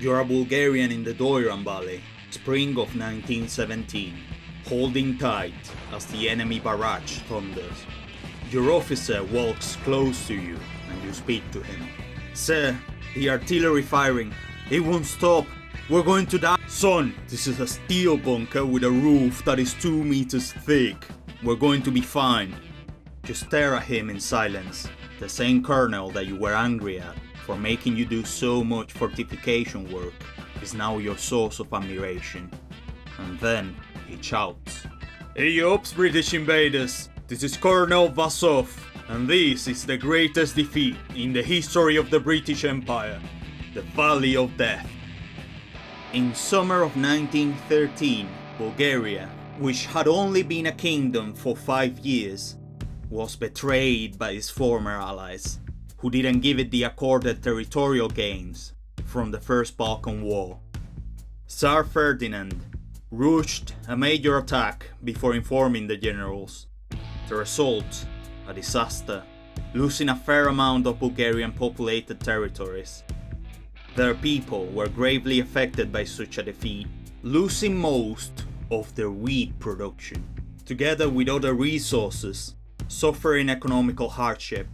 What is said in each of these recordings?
You're a Bulgarian in the Dojran Valley, spring of 1917, holding tight as the enemy barrage thunders. Your officer walks close to you and you speak to him. "Sir, the artillery firing, it won't stop. We're going to die." "Son, this is a steel bunker with a roof that is 2 meters thick. We're going to be fine." You stare at him in silence, the same colonel that you were angry at for making you do so much fortification work is now your source of admiration. And then he shouts, "Hey ups, British invaders! This is Colonel Vazov, and this is the greatest defeat in the history of the British Empire, the Valley of Death." In summer of 1913, Bulgaria, which had only been a kingdom for 5 years, was betrayed by its former allies, who didn't give it the accorded territorial gains from the First Balkan War. Tsar Ferdinand rushed a major attack before informing the generals. The result, a disaster, losing a fair amount of Bulgarian populated territories. Their people were gravely affected by such a defeat, losing most of their wheat production, together with other resources, suffering economical hardship.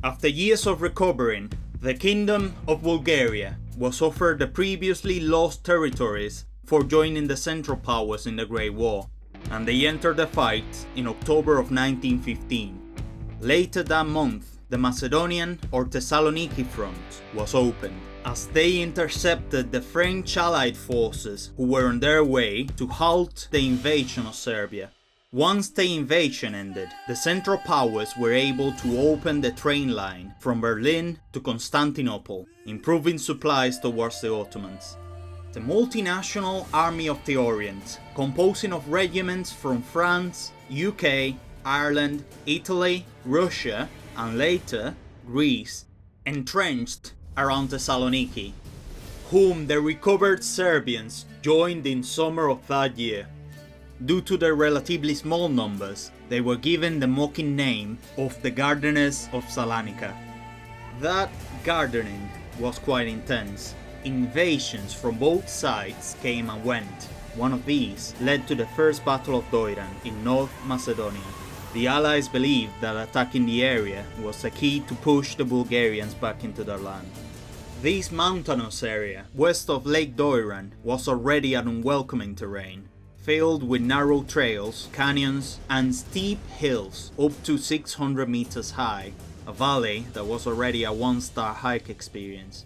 After years of recovering, the Kingdom of Bulgaria was offered the previously lost territories for joining the Central Powers in the Great War, and they entered the fight in October of 1915. Later that month, the Macedonian or Thessaloniki front was opened, as they intercepted the French Allied forces who were on their way to halt the invasion of Serbia. Once the invasion ended, the Central Powers were able to open the train line from Berlin to Constantinople, improving supplies towards the Ottomans. The multinational Army of the Orient, composing of regiments from France, UK, Ireland, Italy, Russia, and later Greece, entrenched around Thessaloniki, whom the recovered Serbians joined in summer of that year. Due to their relatively small numbers, they were given the mocking name of the Gardeners of Salonika. That gardening was quite intense. Invasions from both sides came and went. One of these led to the First Battle of Dojran in North Macedonia. The Allies believed that attacking the area was a key to push the Bulgarians back into their land. This mountainous area west of Lake Doiran was already an unwelcoming terrain, filled with narrow trails, canyons, and steep hills up to 600 meters high, a valley that was already a one-star hike experience.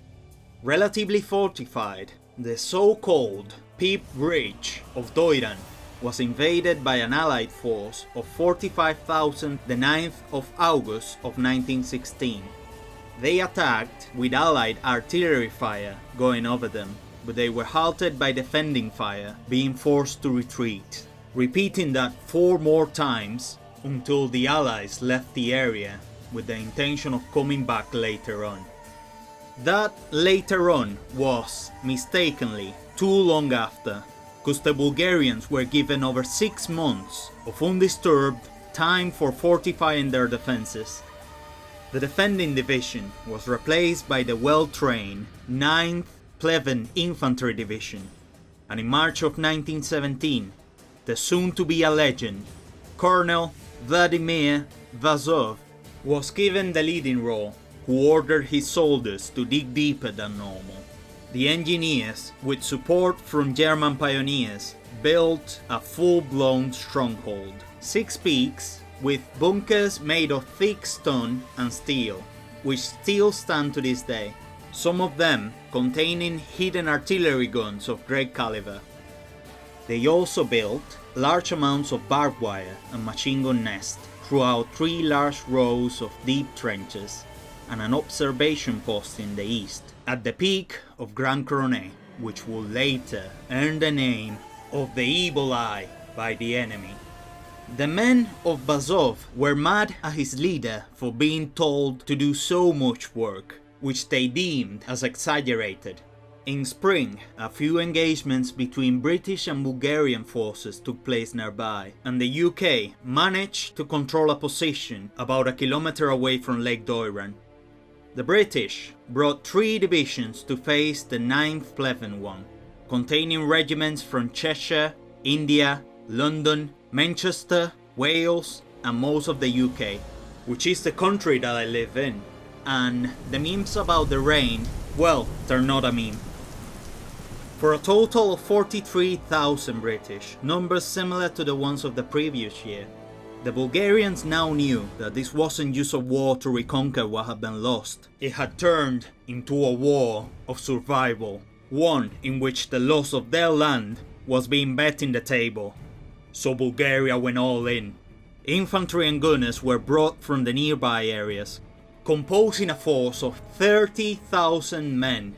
Relatively fortified, the so-called Peep Bridge of Doiran was invaded by an allied force of 45,000 the 9th of August of 1916. They attacked with allied artillery fire going over them, but they were halted by defending fire, being forced to retreat, repeating that 4 more times until the Allies left the area with the intention of coming back later on. That later on was, mistakenly, too long after, because the Bulgarians were given over 6 months of undisturbed time for fortifying their defenses. The defending division was replaced by the well-trained 9th Pleven Infantry Division, and in March of 1917, the soon-to-be a legend, Colonel Vladimir Vazov, was given the leading role, who ordered his soldiers to dig deeper than normal. The engineers, with support from German pioneers, built a full-blown stronghold, 6 peaks with bunkers made of thick stone and steel, which still stand to this day, some of them containing hidden artillery guns of great caliber. They also built large amounts of barbed wire and machine gun nests throughout 3 large rows of deep trenches and an observation post in the east, at the peak of Grand Couronne, which would later earn the name of the Evil Eye by the enemy. The men of Vazov were mad at his leader for being told to do so much work, which they deemed as exaggerated. In spring, a few engagements between British and Bulgarian forces took place nearby, and the UK managed to control a position about a kilometer away from Lake Doiran. The British brought 3 divisions to face the 9th Pleven one, containing regiments from Cheshire, India, London, Manchester, Wales, and most of the UK, which is the country that I live in. And the memes about the rain, well, they're not a meme. For a total of 43,000 British, numbers similar to the ones of the previous year. The Bulgarians now knew that this wasn't just a war to reconquer what had been lost. It had turned into a war of survival, one in which the loss of their land was being bet in the table. So Bulgaria went all in. Infantry and gunners were brought from the nearby areas, composing a force of 30,000 men.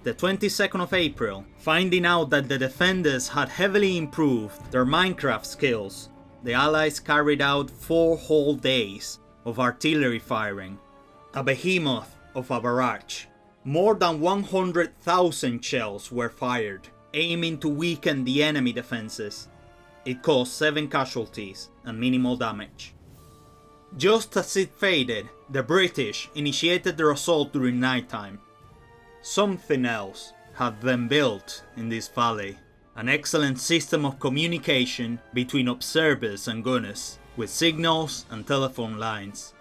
The 22nd of April, finding out that the defenders had heavily improved their Minecraft skills, the Allies carried out 4 whole days of artillery firing, a behemoth of a barrage. More than 100,000 shells were fired, aiming to weaken the enemy defenses. It caused 7 casualties and minimal damage. Just as it faded, the British initiated their assault during nighttime. Something else had been built in this valley. An excellent system of communication between observers and gunners, with signals and telephone lines.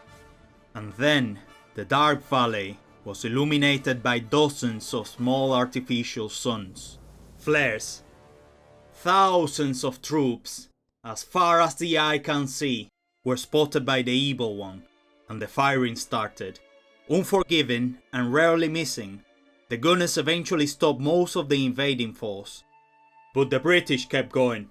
And then, the dark valley was illuminated by dozens of small artificial suns. Flares. Thousands of troops, as far as the eye can see, were spotted by the Evil One, and the firing started. Unforgiving and rarely missing, the gunners eventually stopped most of the invading force. But the British kept going.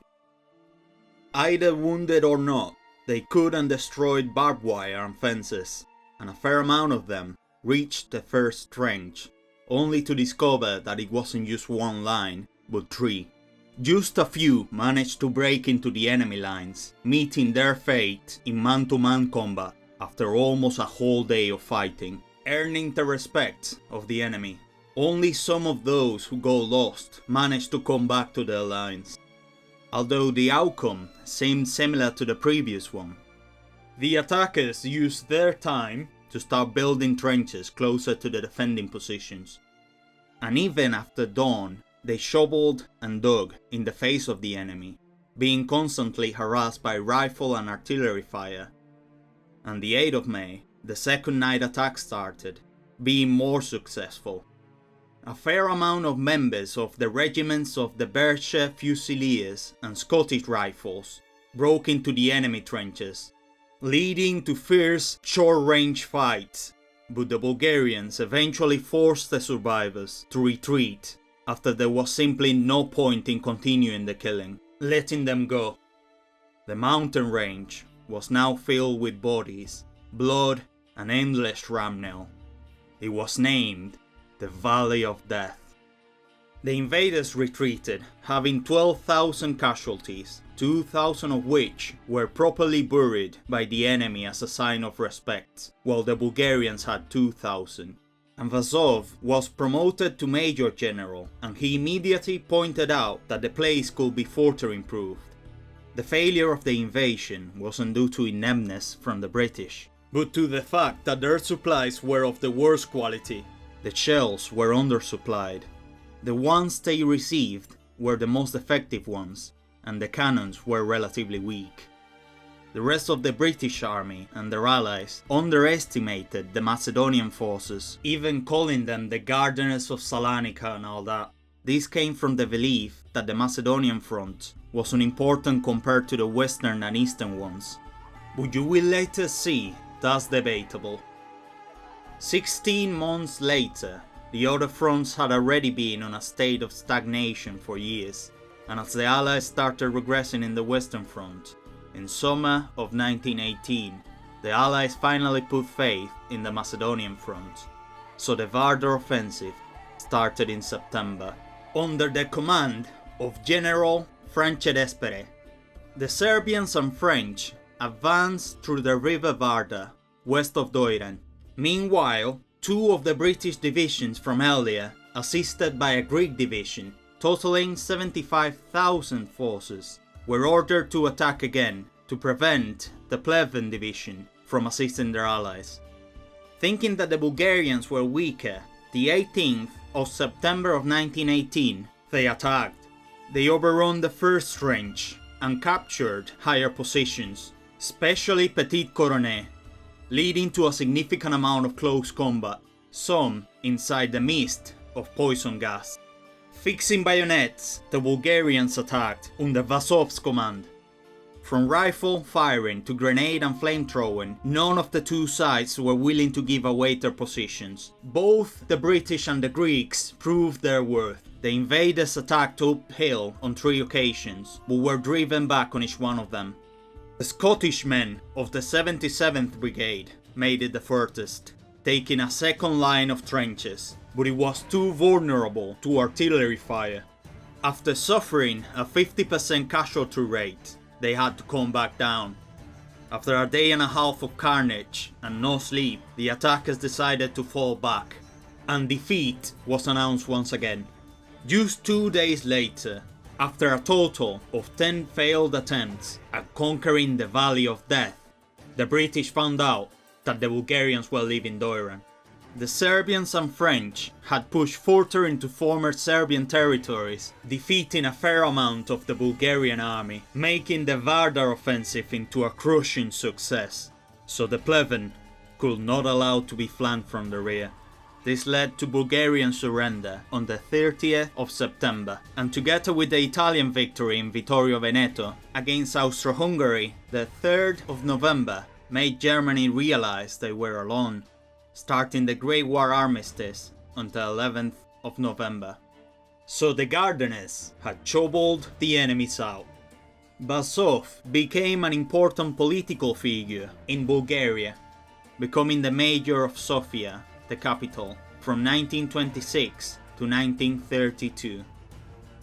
Either wounded or not, they cut and destroyed barbed wire and fences, and a fair amount of them reached the first trench, only to discover that it wasn't just 1 line, but 3. Just a few managed to break into the enemy lines, meeting their fate in man-to-man combat after almost a whole day of fighting, earning the respect of the enemy. Only some of those who go lost managed to come back to their lines, although the outcome seemed similar to the previous one. The attackers used their time to start building trenches closer to the defending positions, and even after dawn, they shoveled and dug in the face of the enemy, being constantly harassed by rifle and artillery fire. On the 8th of May, the second night attack started, being more successful. A fair amount of members of the regiments of the Berkshire Fusiliers and Scottish Rifles broke into the enemy trenches, leading to fierce short-range fights, but the Bulgarians eventually forced the survivors to retreat after there was simply no point in continuing the killing, letting them go. The mountain range was now filled with bodies, blood, and endless shrapnel. It was named the Valley of Death. The invaders retreated, having 12,000 casualties, 2,000 of which were properly buried by the enemy as a sign of respect, while the Bulgarians had 2,000. And Vazov was promoted to Major General, and he immediately pointed out that the place could be further improved. The failure of the invasion wasn't due to ineptness from the British, but to the fact that their supplies were of the worst quality. The shells were undersupplied. The ones they received were the most effective ones, and the cannons were relatively weak. The rest of the British army and their allies underestimated the Macedonian forces, even calling them the gardeners of Salonika and all that. This came from the belief that the Macedonian front was unimportant compared to the western and eastern ones. But you will later see that's debatable. 16 months later, the other fronts had already been on a state of stagnation for years, and as the Allies started regressing in the Western Front, in summer of 1918, the Allies finally put faith in the Macedonian front, so the Vardar offensive started in September, under the command of General Francesco. The Serbians and French advanced through the river Vardar, west of Doiran. Meanwhile, 2 of the British divisions from earlier, assisted by a Greek division, totaling 75,000 forces, were ordered to attack again to prevent the Pleven division from assisting their allies. Thinking that the Bulgarians were weaker, the 18th of September of 1918, they attacked. They overrun the first trench and captured higher positions, especially Petit Coronet, leading to a significant amount of close combat, some inside the mist of poison gas. Fixing bayonets, the Bulgarians attacked under Vazov's command. From rifle firing to grenade and flamethrowing, none of the two sides were willing to give away their positions. Both the British and the Greeks proved their worth. The invaders attacked uphill on 3 occasions, but were driven back on each one of them. The Scottish men of the 77th Brigade made it the furthest, taking a second line of trenches, but it was too vulnerable to artillery fire. After suffering a 50% casualty rate, they had to come back down. After a day and a half of carnage and no sleep, the attackers decided to fall back, and defeat was announced once again. Just 2 days later, after a total of 10 failed attempts at conquering the Valley of Death, the British found out that the Bulgarians were leaving Dojran. The Serbians and French had pushed further into former Serbian territories, defeating a fair amount of the Bulgarian army, making the Vardar offensive into a crushing success, so the Pleven could not allow to be flanked from the rear. This led to Bulgarian surrender on the 30th of September, and together with the Italian victory in Vittorio Veneto against Austro-Hungary, the 3rd of November made Germany realize they were alone, starting the Great War Armistice on the 11th of November. So the Gardeners had troubled the enemies out. Vazov became an important political figure in Bulgaria, becoming the mayor of Sofia, the capital, from 1926 to 1932,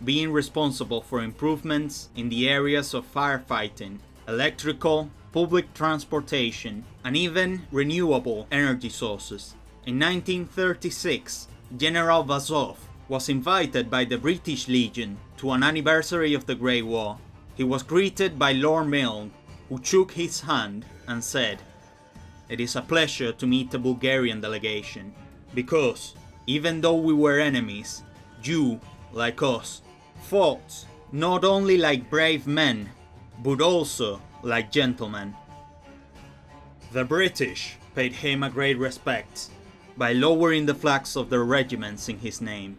being responsible for improvements in the areas of firefighting, electrical, public transportation, and even renewable energy sources. In 1936, General Vazov was invited by the British Legion to an anniversary of the Great War. He was greeted by Lord Milne, who shook his hand and said, "It is a pleasure to meet the Bulgarian delegation, because, even though we were enemies, you, like us, fought not only like brave men, but also like gentlemen." The British paid him a great respect by lowering the flags of their regiments in his name.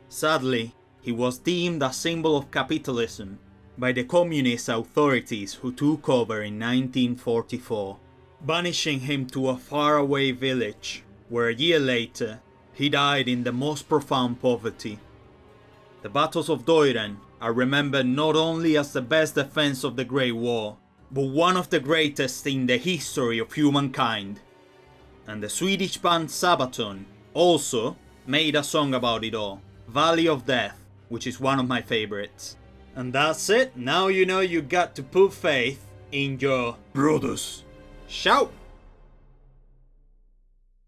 Sadly, he was deemed a symbol of capitalism by the communist authorities who took over in 1944, banishing him to a faraway village, where a year later he died in the most profound poverty. The Battles of Dojran are remembered not only as the best defense of the Great War, but one of the greatest in the history of humankind. And the Swedish band Sabaton also made a song about it all, Valley of Death, which is one of my favorites. And that's it, now you know you got to put faith in your brothers. Shout!